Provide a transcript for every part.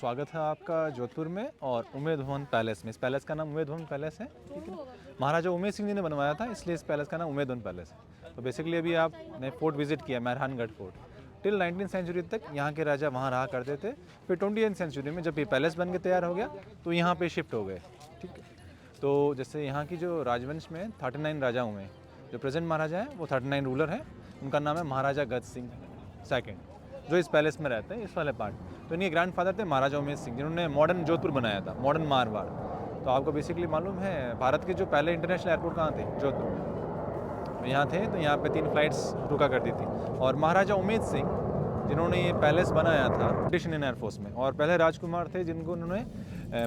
स्वागत है आपका जोधपुर में और उमेद भवन पैलेस में। इस पैलेस का नाम उमेद भवन पैलेस है, ठीक है। महाराजा उमेद सिंह जी ने बनवाया था, इसलिए इस पैलेस का नाम उमेद भवन पैलेस है। तो बेसिकली अभी आपने फोर्ट विजिट किया, मेहरानगढ़ फोर्ट। टिल 19वीं सेंचुरी तक यहाँ के राजा वहाँ रहा करते थे। फिर 20वीं सेंचुरी में जब ये पैलेस बन के तैयार हो गया तो यहाँ पे शिफ्ट हो गए, ठीक है। तो जैसे यहाँ की जो राजवंश में 39 राजा हुए हैं, जो प्रेजेंट महाराजा हैं वो 39 रूलर हैं। उनका नाम है महाराजा गज सिंह सेकेंड, जो इस पैलेस में रहते हैं, इस वाले पार्ट में। तो इनके ग्रैंडफादर थे महाराजा उमेद सिंह, जिन्होंने मॉडर्न जोधपुर बनाया था, मॉडर्न मारवाड़। तो आपको बेसिकली मालूम है भारत के जो पहले इंटरनेशनल एयरपोर्ट कहाँ थे? जोधपुर में। यहाँ थे, तो यहाँ पे 3 फ्लाइट्स रुका करती थी। और महाराजा उमेद सिंह जिन्होंने ये पैलेस बनाया था ब्रिटिश इंडियन एयरफोर्स में, और पहले राजकुमार थे जिनको उन्होंने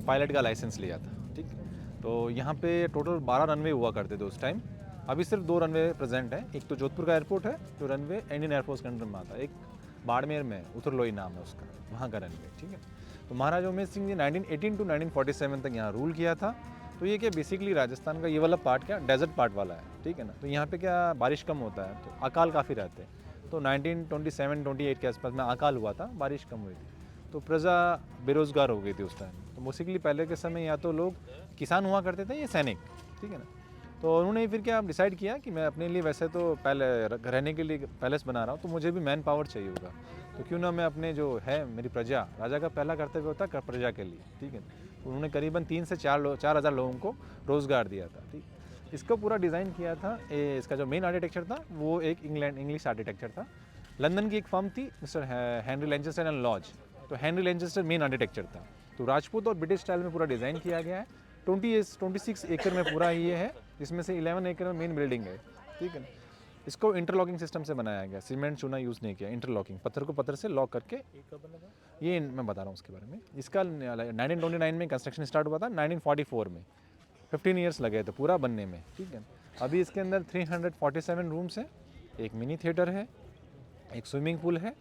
पायलट का लाइसेंस लिया था, ठीक। तो यहाँ पे टोटल 12 रनवे हुआ करते थे उस टाइम। अभी सिर्फ 2 रनवे प्रेजेंट है। एक तो जोधपुर का एयरपोर्ट है जो रनवे इंडियन एयरफोर्स के अंडर में आता है, एक बाड़मेर में उतरलोई नाम है उसका, वहाँ का रनवे, ठीक है। तो महाराजा उमेद सिंह जी 1918 टू 1947 तक यहाँ रूल किया था। तो ये क्या बेसिकली राजस्थान का ये वाला पार्ट क्या डेजर्ट पार्ट वाला है, ठीक है ना। तो यहाँ पे क्या बारिश कम होता है, तो अकाल काफ़ी रहते हैं। तो 1927-28 के आसपास में अकाल हुआ था, बारिश कम हुई थी, तो प्रजा बेरोजगार हो गई थी उस टाइम। तो बेसिकली पहले के समय या तो लोग किसान हुआ करते थे या सैनिक, ठीक है ना। तो उन्होंने फिर क्या डिसाइड किया कि मैं अपने लिए वैसे तो पहले रहने के लिए पैलेस बना रहा हूँ, तो मुझे भी मैन पावर चाहिए होगा। तो क्यों ना मैं अपने जो है मेरी प्रजा, राजा का पहला कर्तव्य होता है प्रजा के लिए, ठीक है। तो उन्होंने करीबन 3 से 4 हज़ार लोगों को रोज़गार दिया था, ठीक। इसको पूरा डिज़ाइन किया था, इसका जो मेन आर्किटेक्चर था वो एक इंग्लिश आर्किटेक्चर था। लंदन की एक फर्म थी mister Henry Lanchester and Lodge. तो हेनरी लैंचेस्टर मेन आर्किटेक्चर था। तो राजपूत और ब्रिटिश स्टाइल में पूरा डिज़ाइन किया गया है। 26 एकड़ में पूरा ये है, जिसमें से 11 एकड़ में मेन बिल्डिंग है, ठीक है। इसको इंटरलॉकिंग सिस्टम से बनाया गया, सीमेंट चूना यूज़ नहीं किया, इंटरलॉकिंग, पत्थर को पत्थर से लॉक करके। ये मैं बता रहा हूँ उसके बारे में। इसका 1929 में कंस्ट्रक्शन स्टार्ट हुआ था, 1944 में 15 ईयर्स लगे थे पूरा बनने में, ठीक है। अभी इसके अंदर 347 रूम्स हैं, एक मिनी थिएटर है, एक स्विमिंग पूल है,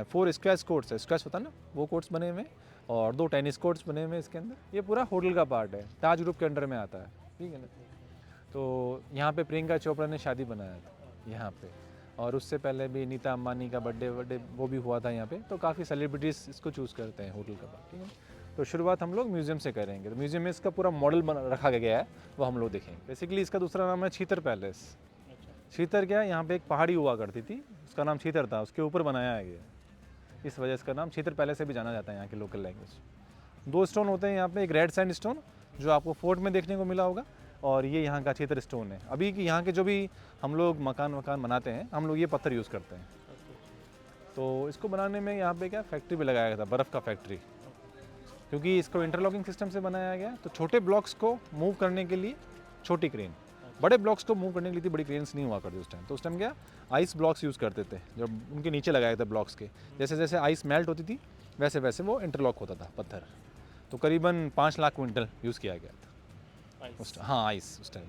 4 स्क्वैश कोर्ट्स है, स्क्वैश होता है ना, वो कोर्ट्स बने हुए हैं, और 2 टेनिस कोर्ट्स बने हुए हैं इसके अंदर। ये पूरा होटल का पार्ट है, ताज ग्रुप के अंडर में आता है, ठीक है ना। तो यहाँ पे प्रियंका चोपड़ा ने शादी बनाया था यहाँ पे, और उससे पहले भी नीता अंबानी का बर्थडे वो भी हुआ था यहाँ पे। तो काफ़ी सेलिब्रिटीज़ इसको चूज़ करते हैं होटल का पार्ट, ठीक है। तो शुरुआत हम लोग म्यूज़ियम से करेंगे। तो म्यूज़ियम में इसका पूरा मॉडल रखा गया है, वो हम लोग देखेंगे। बेसिकली इसका दूसरा नाम है छीतर पैलेस। छीतर क्या है, यहाँ पे एक पहाड़ी हुआ करती थी, उसका नाम छीतर था, उसके ऊपर बनाया गया, इस वजह से इसका नाम छीतर पैलेस से भी जाना जाता है यहाँ के लोकल लैंग्वेज। 2 स्टोन होते हैं यहाँ पे, एक रेड सैंड स्टोन जो आपको फोर्ट में देखने को मिला होगा, और ये यहाँ का छीतर स्टोन है। अभी कि यहाँ के जो भी हम लोग मकान बनाते हैं, हम लोग ये पत्थर यूज़ करते हैं। तो इसको बनाने में यहाँ पे क्या फैक्ट्री भी लगाया गया था, बर्फ़ का फैक्ट्री, क्योंकि इसको इंटरलॉकिंग सिस्टम से बनाया गया। तो छोटे ब्लॉक्स को मूव करने के लिए छोटी क्रेन, बड़े ब्लॉक्स को मूव करने के लिए बड़ी क्रेन्स नहीं हुआ करती उस टाइम। तो उस टाइम क्या आइस ब्लॉक्स यूज़ करते थे, जब उनके नीचे लगाए थे ब्लॉक्स के, जैसे जैसे आइस मेल्ट होती थी वैसे वैसे वो इंटरलॉक होता था पत्थर। तो करीबन 5 लाख क्विंटल यूज़ किया गया था उस, हाँ आइस उस टाइम।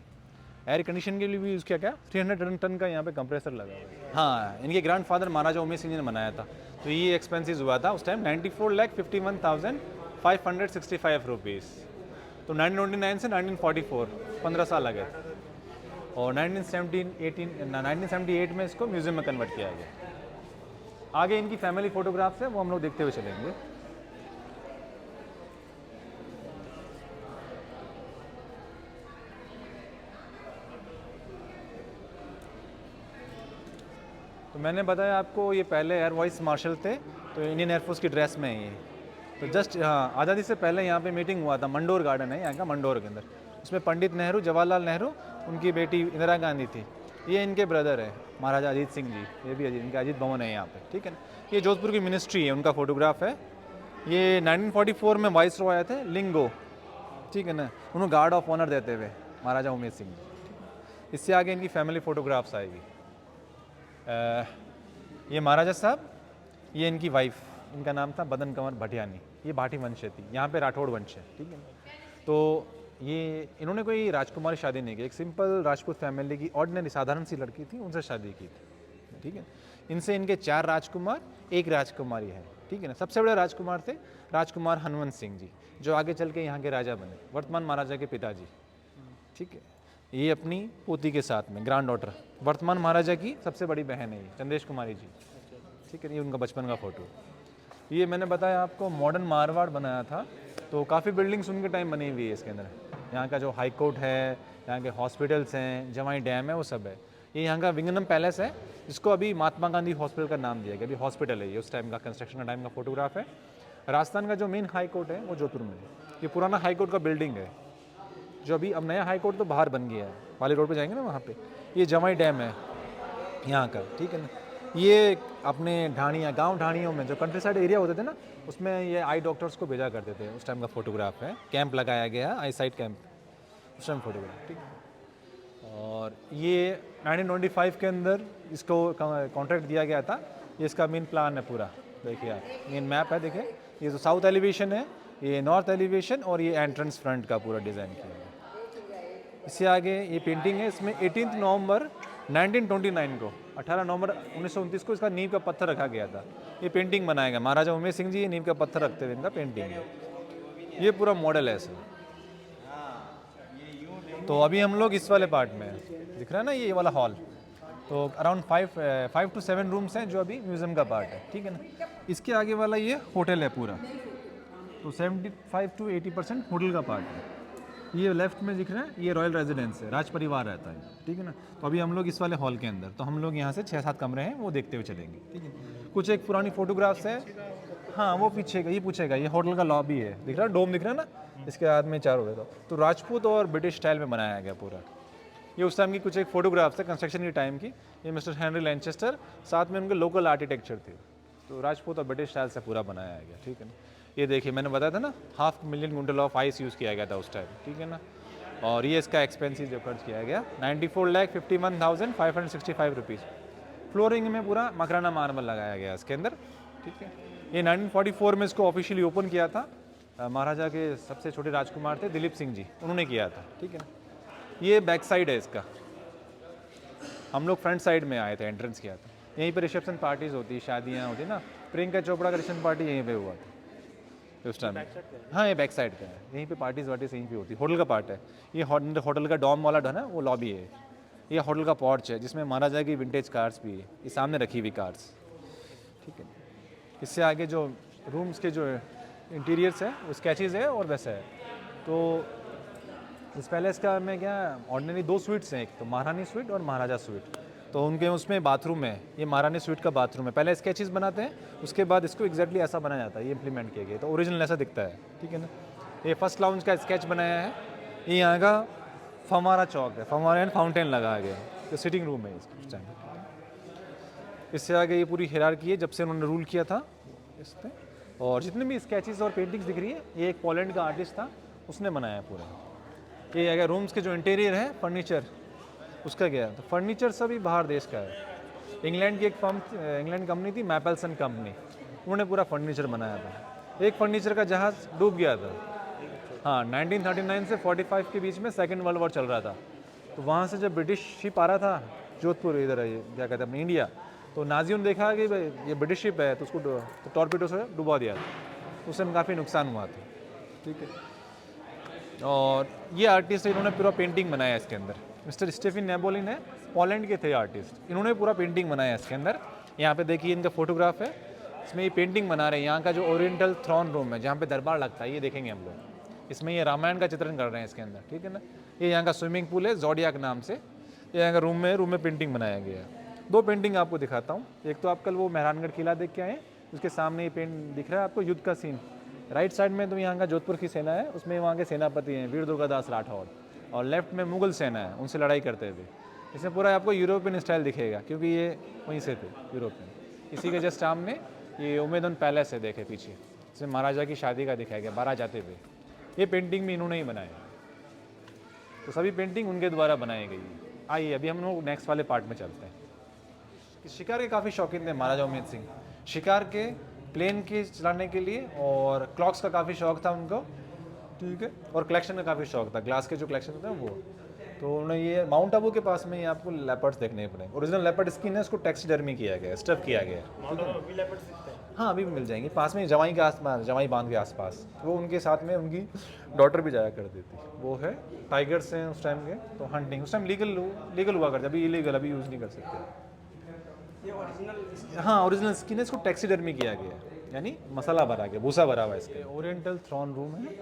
एयर कंडीशन के लिए भी यूज़ किया गया। 300 टन का यहाँ पे कंप्रेसर लगा हुआ है। हाँ, इनके ग्रैंडफादर महाराजा उमेद सिंह ने बनाया था। तो ये एक्सपेंसिव हुआ था उस टाइम 94,51,565 रुपीज़। तो 1929 से 1944 15 साल लगे थे, और 1978 में इसको म्यूज़ियम में कन्वर्ट किया गया। आगे इनकी फैमिली फ़ोटोग्राफ्स है, वो हम लोग देखते हुए चलेंगे। तो मैंने बताया आपको ये पहले एयर वाइस मार्शल थे, तो इंडियन एयरफोर्स की ड्रेस में है ये। तो जस्ट हाँ, आज़ादी से पहले यहाँ पे मीटिंग हुआ था, मंडोर गार्डन है यहाँ का, मंडोर के अंदर। उसमें पंडित नेहरू, जवाहरलाल नेहरू, उनकी बेटी इंदिरा गांधी थी। ये इनके ब्रदर है महाराजा अजीत सिंह जी, ये भी इनका अजीत भवन है यहाँ पे, ठीक है ना। ये जोधपुर की मिनिस्ट्री है, उनका फोटोग्राफ है। ये 1944 में वाइस रॉय आए थे लिंगो, ठीक है ना, उन्होंने गार्ड ऑफ ऑनर देते हुए महाराजा उमेद सिंह जी। इससे आगे इनकी फैमिली फ़ोटोग्राफ्स आएगी। ये महाराजा साहब, ये इनकी वाइफ, इनका नाम था बदन कंवर भटियानी, ये भाटी वंश थी, यहाँ पे राठौड़ वंश है, ठीक है। तो ये इन्होंने कोई राजकुमारी शादी नहीं की, एक सिंपल राजपूत फैमिली की ऑर्डिनरी साधारण सी लड़की थी, उनसे शादी की थी, ठीक है। इनसे इनके 4 राजकुमार, 1 राजकुमारी है, ठीक है ना। सबसे बड़े राजकुमार थे राजकुमार हनुमंत सिंह जी, जो आगे चल के यहाँ के राजा बने, वर्तमान महाराजा के पिताजी, ठीक है। ये अपनी पोती के साथ में ग्रैंड डॉटर, वर्तमान महाराजा की सबसे बड़ी बहन है ये चंद्रेश कुमारी जी, ठीक है। ये उनका बचपन का फ़ोटो। ये मैंने बताया आपको मॉडर्न मारवाड़ बनाया था, तो काफ़ी बिल्डिंग्स उनके टाइम बनी हुई है इसके अंदर। यहाँ का जो हाई कोर्ट है, यहाँ के हॉस्पिटल्स हैं, जवाई डैम है, वो सब है। ये यहाँ का विंगनम पैलेस है, जिसको अभी महात्मा गांधी हॉस्पिटल का नाम दिया गया, अभी हॉस्पिटल है ये, उस टाइम का कंस्ट्रक्शन का टाइम का फोटोग्राफ है। राजस्थान का जो मेन हाई कोर्ट है वो जोधपुर में है। ये पुराना हाई कोर्ट का बिल्डिंग है, जो अभी अब नया हाई कोर्ट तो बाहर बन गया है, वाली रोड पे जाएंगे ना वहाँ पे। ये जवाई डैम है यहाँ का, ठीक है ना। ये अपने ढाणिया, गांव ढाणियों में जो कंट्री साइड एरिया होते थे ना, उसमें ये आई डॉक्टर्स को भेजा करते थे, उस टाइम का फोटोग्राफ है। कैंप लगाया गया, आई साइड कैंप, उस टाइम फोटोग्राफ, ठीक है। और ये 1925 के अंदर इसको कॉन्ट्रैक्ट दिया गया था। ये इसका मेन प्लान है पूरा, देखिए आप, मेन मैप है, देखिए ये जो साउथ एलिवेशन है, ये नॉर्थ एलिवेशन, और ये एंट्रेंस फ्रंट का पूरा डिज़ाइन किया है। इससे आगे ये पेंटिंग है, इसमें 18 नवंबर 1929 को, 18 नवंबर 1929 को इसका नींव का पत्थर रखा गया था। ये पेंटिंग बनाया गया, महाराजा उमेश सिंह जी ये नींव का पत्थर रखते हुए इनका पेंटिंग है। ये पूरा मॉडल है सर। तो अभी हम लोग इस वाले पार्ट में हैं, दिख रहा है ना ये वाला हॉल। तो अराउंड 5 to 7 रूम्स हैं जो अभी म्यूज़ियम का पार्ट है, ठीक है ना। इसके आगे वाला ये होटल है पूरा, तो 75 to 80% होटल का पार्ट है। ये लेफ्ट में दिख रहा है, ये रॉयल रेजिडेंस है, राज परिवार रहता है, ठीक है ना। तो अभी हम लोग इस वाले हॉल के अंदर, तो हम लोग यहाँ से 6-7 कमरे हैं, वो देखते हुए चलेंगे, ठीक है। कुछ एक पुरानी फोटोग्राफ्स है, हाँ वो पूछेगा, ये पूछेगा। ये होटल का लॉबी है, दिख रहा है, डोम दिख रहा है ना, इसके हाथ में चारों है। तो राजपूत और ब्रिटिश स्टाइल में बनाया गया पूरा। ये उस टाइम की कुछ एक फोटोग्राफ्स है कंस्ट्रक्शन के टाइम की। ये मिस्टर हेनरी लैनचेस्टर, साथ में उनके लोकल आर्किटेक्चर थे। तो राजपूत और ब्रिटिश स्टाइल से पूरा बनाया गया, ठीक है ना। ये देखिए मैंने बताया था ना, 500,000 क्विंटल ऑफ आइस यूज़ किया गया था उस टाइम, ठीक है ना। और ये इसका एक्सपेंसिव जो खर्च किया गया 94,51,565 रुपीज़। फ्लोरिंग में पूरा मकराना मार्बल लगाया गया इसके अंदर, ठीक है। ये 1944 में इसको ऑफिशियली ओपन किया था। महाराजा के सबसे छोटे राजकुमार थे दिलीप सिंह जी, उन्होंने किया था, ठीक है ना। ये बैक साइड है इसका, हम लोग फ्रंट साइड में आए थे, एंट्रेंस किया था। यहीं पे रिसेप्शन पार्टीज होती, शादियाँ होती ना। प्रियंका चोपड़ा का रिसेप्शन पार्टी यहीं पे हुआ था उस टाइम। हाँ ये बैक साइड का है, यहीं पे पार्टीज वार्टीज यहीं पे होती। होटल का पार्ट है ये, होटल का डॉम वाला है ना, वो लॉबी है। ये होटल का पॉर्च है, जिसमें महाराजा की विंटेज कार्स भी है, ये सामने रखी हुई कार्स, ठीक है। इससे आगे जो रूम्स के जो इंटीरियर्स है वो स्केचेस है और वैसा है। तो इस पैलेस का में क्या ऑर्डिनरी 2 स्वीट्स हैं, एक तो महारानी स्वीट और महाराजा स्वीट। तो उनके उसमें बाथरूम है, ये महारानी स्वीट का बाथरूम है। पहले स्केचेस बनाते हैं, उसके बाद इसको एग्जैक्टली ऐसा बनाया जाता है, ये इंप्लीमेंट किया गया, तो ओरिजिनल ऐसा दिखता है, ठीक है ना। ये फर्स्ट लाउंज का स्केच बनाया है। ये यहाँ का फमारा चौक है, फमारा एंड फाउंटेन लगाया गया है, तो सिटिंग रूम है इस टाइम। इससे आगे ये पूरी हिरार्की है जब से उन्होंने रूल किया था इस पर। और जितने भी स्केचेस और पेंटिंग्स दिख रही है, ये एक पोलैंड का आर्टिस्ट था, उसने बनाया पूरा। ये अगर रूम्स के जो इंटीरियर है, फर्नीचर उसका गया, तो फर्नीचर सभी बाहर देश का है। इंग्लैंड की एक फर्म, इंग्लैंड कंपनी थी मैपल्सन कंपनी, उन्होंने पूरा फर्नीचर बनाया था। एक फर्नीचर का जहाज़ डूब गया था, हाँ 1939 से 45 के बीच में सेकेंड वर्ल्ड वॉर चल रहा था। तो वहाँ से जब ब्रिटिश शिप आ रहा था जोधपुर इधर, ये क्या कहते हैं अपने इंडिया, तो नाजियों ने देखा कि भाई ये ब्रिटिश शिप है, तो उसको तो टॉर्पीडो से डुबा दिया, उससे काफ़ी नुकसान हुआ था, ठीक है। और ये आर्टिस्ट इन्होंने पूरा पेंटिंग बनाया इसके अंदर, मिस्टर स्टीफन नेबोलिन है, पोलैंड के थे आर्टिस्ट, इन्होंने पूरा पेंटिंग बनाया इसके अंदर। यहाँ पे देखिए इनका फोटोग्राफ है, इसमें ये पेंटिंग बना रहे हैं। यहाँ का जो ओरिएंटल थ्रोन रूम है, जहाँ पे दरबार लगता है, ये देखेंगे हम लोग। इसमें ये रामायण का चित्रण कर रहे हैं इसके अंदर, ठीक है ना। ये यहाँ का स्विमिंग पूल है जोडियाक नाम से, ये यहाँ का रूम में पेंटिंग बनाया गया है। 2 पेंटिंग आपको दिखाता हूँ। एक तो आप कल वो मेहरानगढ़ किला देख के आए, उसके सामने ये पेंट दिख रहा है आपको, युद्ध का सीन। राइट साइड में तो यहाँ का जोधपुर की सेना है, उसमें वहाँ के सेनापति हैं वीर दुर्गादास राठौड़, और लेफ्ट में मुगल सेना है, उनसे लड़ाई करते हुए। इसमें पूरा आपको यूरोपियन स्टाइल दिखेगा, क्योंकि ये वहीं से थे यूरोपियन। इसी के जस्ट सामने ये उमेदन पैलेस है, देखे पीछे, इसमें महाराजा की शादी का दिखाया गया बारात जाते हुए। ये पेंटिंग भी इन्होंने ही बनाया, तो सभी पेंटिंग उनके द्वारा बनाई गई है। आइए अभी हम लोग नेक्स्ट वाले पार्ट में चलते हैं। शिकार के काफ़ी शौकीन थे महाराजा उमेद सिंह, शिकार के प्लेन के चलाने के लिए, और क्लॉक्स का काफ़ी शौक था उनको, ठीक है। और कलेक्शन का काफ़ी शौक था, ग्लास के जो कलेक्शन होते हैं वो। तो उन्होंने ये माउंट आबू के पास में ही आपको लेपर्ड्स देखने पड़ेंगे। ओरिजिनल लेपर्ड स्किन है, उसको टैक्सीडर्मी किया गया है, स्टफ किया गया है। हाँ अभी भी मिल जाएंगे, पास में जवाई के आसपास, जवाई बांध के आसपास। वो उनके साथ में उनकी डॉटर भी जाया करती थी। वो है टाइगर्स हैं उस टाइम के, तो हंटिंग उस टाइम लीगल हुआ करता, अभी इलीगल, अभी यूज़ नहीं कर सकते। हाँ ओरिजिनल स्किन है, इसको टैक्सीडर्मी किया गया है। यानी मसाला भरा गया, भूसा भरा हुआ है इसके। ओरिएंटल थ्रोन रूम है,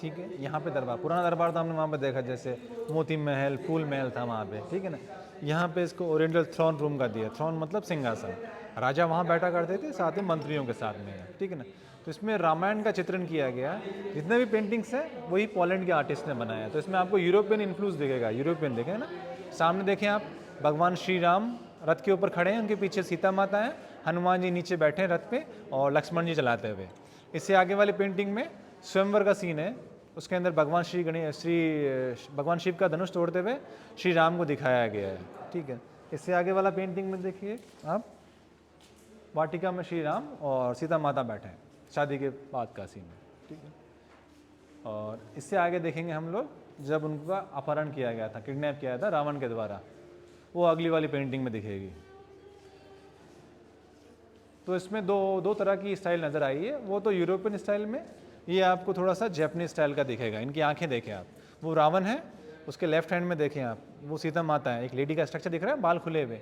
ठीक है। यहाँ पे दरबार, पुराना दरबार था हमने वहाँ पे देखा, जैसे मोती महल, फूल महल था वहाँ पे, ठीक है ना। यहाँ पे इसको ओरिएंटल थ्रोन रूम का दिया। थ्रोन मतलब सिंहासन, राजा वहाँ बैठा करते थे साथ में मंत्रियों के साथ में, ठीक है ना। तो इसमें रामायण का चित्रण किया गया। जितने भी पेंटिंग्स हैं वही पोलैंड के आर्टिस्ट ने बनाया। तो इसमें आपको यूरोपियन इन्फ्लुएंस दिखेगा, यूरोपियन देखें ना। सामने देखें आप, भगवान श्री राम रथ के ऊपर खड़े हैं, उनके पीछे सीता माता है, हनुमान जी नीचे बैठे हैं रथ पे और लक्ष्मण जी चलाते हुए। इससे आगे वाली पेंटिंग में स्वयंवर का सीन है, उसके अंदर भगवान भगवान शिव का धनुष तोड़ते हुए श्री राम को दिखाया गया है, ठीक है। इससे आगे वाला पेंटिंग में देखिए आप, वाटिका में श्री राम और सीता माता बैठे हैं, शादी के बाद का सीन है, ठीक है। और इससे आगे देखेंगे हम लोग जब उनका अपहरण किया गया था, किडनैप किया था रावण के द्वारा, वो अगली वाली पेंटिंग में दिखेगी। तो इसमें दो तरह की स्टाइल नज़र आई है। वो तो यूरोपियन स्टाइल में, ये आपको थोड़ा सा जैपनीज स्टाइल का दिखेगा। इनकी आंखें देखें आप, वो रावण है, उसके लेफ्ट हैंड में देखें आप, वो सीता माता है। एक लेडी का स्ट्रक्चर दिख रहा है, बाल खुले हुए,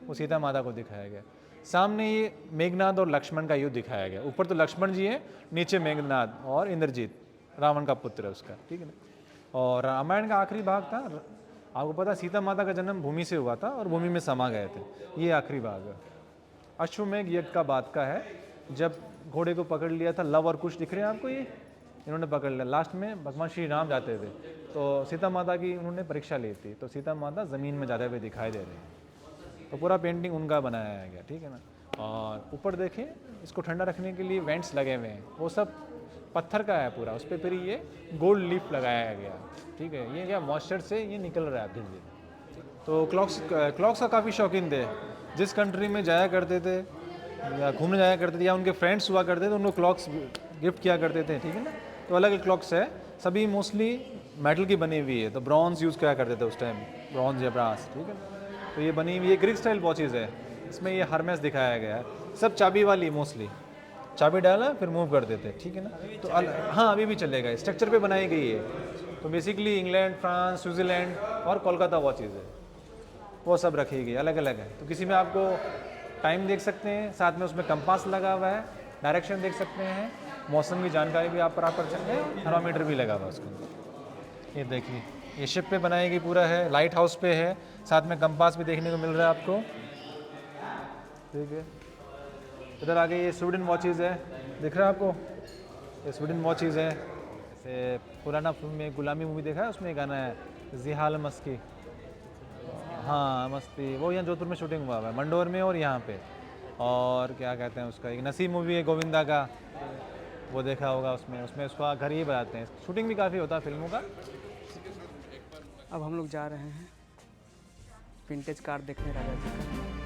वो सीता माता को दिखाया गया। सामने ये मेघनाद और लक्ष्मण का युद्ध दिखाया गया। ऊपर तो लक्ष्मण जी है, नीचे मेघनाद और इंद्रजीत, रावण का पुत्र है उसका, ठीक है ना। और रामायण का आखिरी भाग था, आपको पता सीता माता का जन्म भूमि से हुआ था और भूमि में समा गए थे। ये आखिरी भाग है। अश्वमेघ यज्ञ का बाद का है, जब घोड़े को पकड़ लिया था, लव और कुश दिख रहे हैं आपको, ये इन्होंने पकड़ लिया। लास्ट में भगवान श्री राम जाते थे तो सीता माता की उन्होंने परीक्षा ली थी, तो सीता माता ज़मीन में जाते हुए दिखाई दे रहे हैं। तो पूरा पेंटिंग उनका बनाया गया, ठीक है ना। और ऊपर देखें, इसको ठंडा रखने के लिए वेंट्स लगे हुए हैं, वो सब पत्थर का है पूरा, उस पर फिर ये गोल्ड लीफ लगाया गया, ठीक है। ये क्या मॉइस्चर से ये निकल रहा है धीरे धीरे। तो क्लॉक्स का काफ़ी शौकीन थे। जिस कंट्री में जाया करते थे या घूमने जाया करते थे या उनके फ्रेंड्स हुआ करते थे, उनको क्लॉक्स गिफ्ट किया करते थे, ठीक है ना। तो अलग अलग क्लॉक्स है, सभी मोस्टली मेटल की बनी हुई है, तो ब्रॉन्ज यूज़ किया करते थे उस टाइम, ब्रॉन्ज या ब्रास, ठीक है। तो ये बनी हुई, ये ग्रीक स्टाइल वॉचेज़ है। इसमें ये हरमेस दिखाया गया है, सब चाबी वाली, मोस्टली चाबी डाला फिर मूव कर देते, ठीक है ना। तो हाँ, अभी भी चलेगा, स्ट्रक्चर पे बनाई गई है। तो बेसिकली इंग्लैंड, फ्रांस, स्विट्ज़रलैंड और कोलकाता वॉचेज़ है, वो सब रखी गई, अलग अलग है। तो किसी में आपको टाइम देख सकते हैं, साथ में उसमें कंपास लगा हुआ है, डायरेक्शन देख सकते हैं, मौसम की जानकारी भी आप प्राप्त कर सकते हैं, थर्मामीटर भी लगा हुआ है उसके। ये देखिए, ये शिप पे बनाई गई पूरा है, लाइट हाउस पे है, साथ में कंपास भी देखने को मिल रहा है आपको, ठीक है। इधर आगे ये स्वीडन वॉचेज़ है, दिख रहा है आपको, ये स्वीडन वॉचेज़ है। जैसे पुराना फिल्म में गुलामी मूवी देखा है, उसमें गाना है जिहाल मस्की, हाँ मस्ती, वो यहाँ जोधपुर में शूटिंग हुआ है, मंडोर में और यहाँ पे। और क्या कहते हैं उसका, एक नसीब मूवी है गोविंदा का, वो देखा होगा, उसमें उसका घर ही बनाते हैं, शूटिंग भी काफ़ी होता है फिल्मों का। अब हम लोग जा रहे हैं विंटेज कार देखने राजा जी का।